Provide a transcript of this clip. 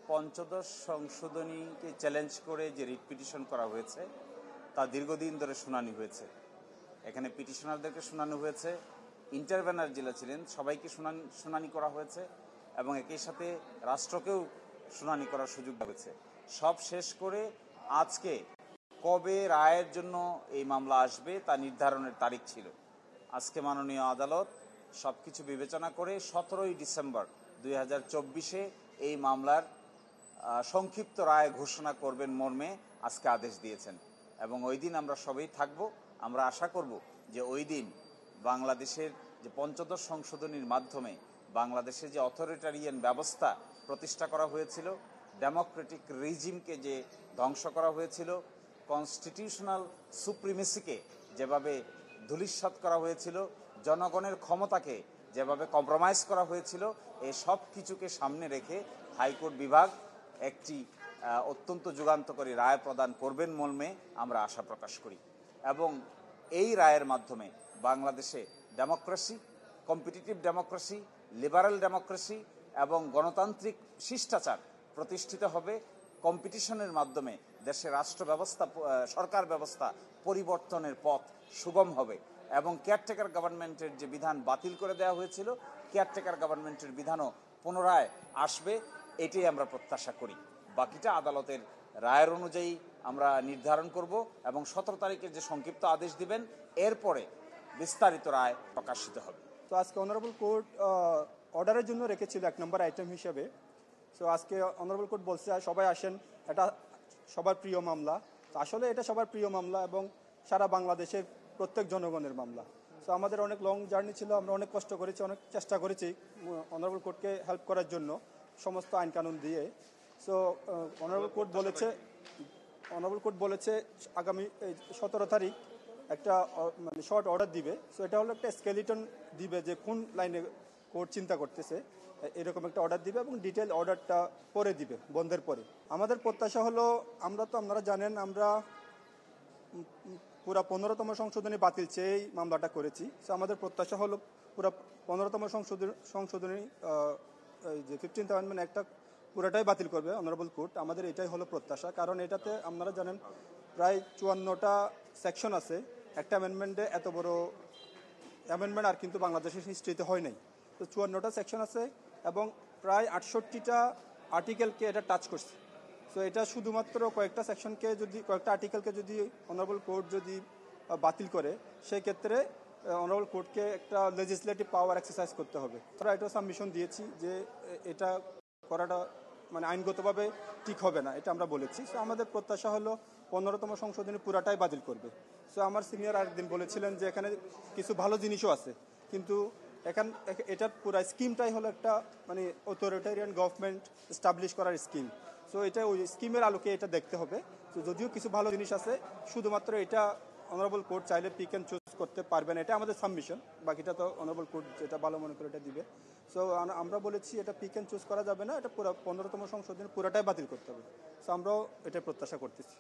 পঞ্চদশ সংশোধনীকে চ্যালেঞ্জ করে যে রিট পিটিশন করা হয়েছে তা দীর্ঘদিন ধরে শুনানি হয়েছে। এখানে পিটিশনারদেরকে শুনানি হয়েছে, ইন্টারভেনার জেলা ছিলেন সবাইকে শুনানি করা হয়েছে এবং একই সাথে রাষ্ট্রকেও শুনানি করার সুযোগ হয়েছে। সব শেষ করে আজকে কবে রায়ের জন্য এই মামলা আসবে তা নির্ধারণের তারিখ ছিল। আজকে মাননীয় আদালত সব কিছু বিবেচনা করে 17ই ডিসেম্বর 2024 এই মামলার সংক্ষিপ্ত রায় ঘোষণা করবেন মর্মে আজকে আদেশ দিয়েছেন এবং ওই দিন আমরা সবাই থাকব। আমরা আশা করব যে ওই দিন বাংলাদেশের যে পঞ্চদশ সংশোধনীর মাধ্যমে বাংলাদেশে যে অথরিটারিয়ান ব্যবস্থা প্রতিষ্ঠা করা হয়েছিল, ডেমোক্রেটিক রিজিমকে যে ধ্বংস করা হয়েছিল, কনস্টিটিউশনাল সুপ্রিমেসিকে যেভাবে ধূলিসাৎ করা হয়েছিল, জনগণের ক্ষমতাকে যেভাবে কম্প্রোমাইজ করা হয়েছিল, এই সব কিছুকে সামনে রেখে হাইকোর্ট বিভাগ একটি অত্যন্ত যুগান্তকারী রায় প্রদান করবেন মর্মে আমরা আশা প্রকাশ করি এবং এই রায়ের মাধ্যমে বাংলাদেশে democracy, competitive democracy, liberal democracy এবং গণতান্ত্রিক শিষ্টাচার প্রতিষ্ঠিত হবে। কম্পিটিশনের মাধ্যমে দেশের রাষ্ট্র ব্যবস্থা, সরকার ব্যবস্থা পরিবর্তনের পথ সুগম হবে এবং কেয়ারটেকার গভর্নমেন্টের যে বিধান বাতিল করে দেওয়া হয়েছিল, কেয়ারটেকার গভর্নমেন্টের বিধানও পুনরায় আসবে, এটাই আমরা প্রত্যাশা করি। বাকিটা আদালতের রায়ের অনুযায়ী আমরা নির্ধারণ করব এবং 17 তারিখের যে সংক্ষিপ্ত আদেশ দিবেন এরপরে বিস্তারিত রায় প্রকাশিত হবে। তো আজকে অনারেবল কোর্ট অর্ডারের জন্য রেখেছিল 1 নম্বর আইটেম হিসেবে। সো আজকে অনারেবল কোর্ট বলছে সবাই আসেন, এটা সবার প্রিয় মামলা। তো আসলে এটা সবার প্রিয় মামলা এবং সারা বাংলাদেশের প্রত্যেক জনগণের মামলা। সো আমাদের অনেক লং জার্নি ছিল, আমরা অনেক কষ্ট করেছি, অনেক চেষ্টা করেছি অনারেবল কোর্টকে হেল্প করার জন্য সমস্ত আইন কানুন দিয়ে। সো অনারেবল কোর্ট বলেছে আগামী 17 তারিখ একটা মানে শর্ট অর্ডার দিবে। সো এটা হলো একটা স্কেলিটন দিবে যে কোন লাইনে কোর্ট চিন্তা করতেছে, এরকম একটা অর্ডার দিবে এবং ডিটেল অর্ডারটা পরে দিবে বন্ধের পরে। আমাদের প্রত্যাশা হলো, আপনারা জানেন আমরা পুরা 15তম সংশোধনী বাতিল চেয়েই মামলাটা করেছি। সো আমাদের প্রত্যাশা হলো পুরা 15তম সংশোধনী যে 15th অ্যামেন্ডমেন্ট একটা পুরাটাই বাতিল করবে অনারেবল কোর্ট। আমাদের এটাই হলো প্রত্যাশা, কারণ এটাতে আপনারা জানেন প্রায় 54টা সেকশন আছে। একটা অ্যামেন্ডমেন্টে এত বড় অ্যামেন্ডমেন্ট আর কিন্তু বাংলাদেশের হিস্ট্রিতে হয় নাই। তো 54টা সেকশন আছে এবং প্রায় 68টা আর্টিকেলকে এটা টাচ করছে। সো এটা শুধুমাত্র কয়েকটা আর্টিকেলকে যদি অনারেবল কোর্ট যদি বাতিল করে, সেই ক্ষেত্রে অনারেবল কোর্টকে একটা লেজিসলেটিভ পাওয়ার এক্সারসাইজ করতে হবে। তারা এটা সাবমিশন দিয়েছি যে এটা করাটা মানে আইনগতভাবে ঠিক হবে না, এটা আমরা বলেছি। সো আমাদের প্রত্যাশা হলো 15তম সংশোধনী পুরাটাই বাতিল করবে। সো আমার সিনিয়র আরেকদিন বলেছিলেন যে এখানে কিছু ভালো জিনিসও আছে, কিন্তু এটার পুরা স্কিমটাই হলো একটা মানে অথরিটারিয়ান গভর্নমেন্ট এস্টাবলিশ করার স্কিম। সো এটা ওই স্কিমের আলোকে এটা দেখতে হবে। তো যদিও কিছু ভালো জিনিস আছে, শুধুমাত্র এটা অনারেবল কোর্ট চাইলে পিক অ্যান্ড চুজ করতে পারবেন, এটা আমাদের সাবমিশন। বাকিটা তো অনারেবল কোর্ট যেটা ভালো মনে করে এটা দিবে। সো আমরা বলেছি এটা পিক অ্যান্ড চুজ করা যাবে না, এটা পুরো 15তম সংশোধনী পুরাটাই বাতিল করতে হবে। সো আমরাও এটা প্রত্যাশা করতেছি।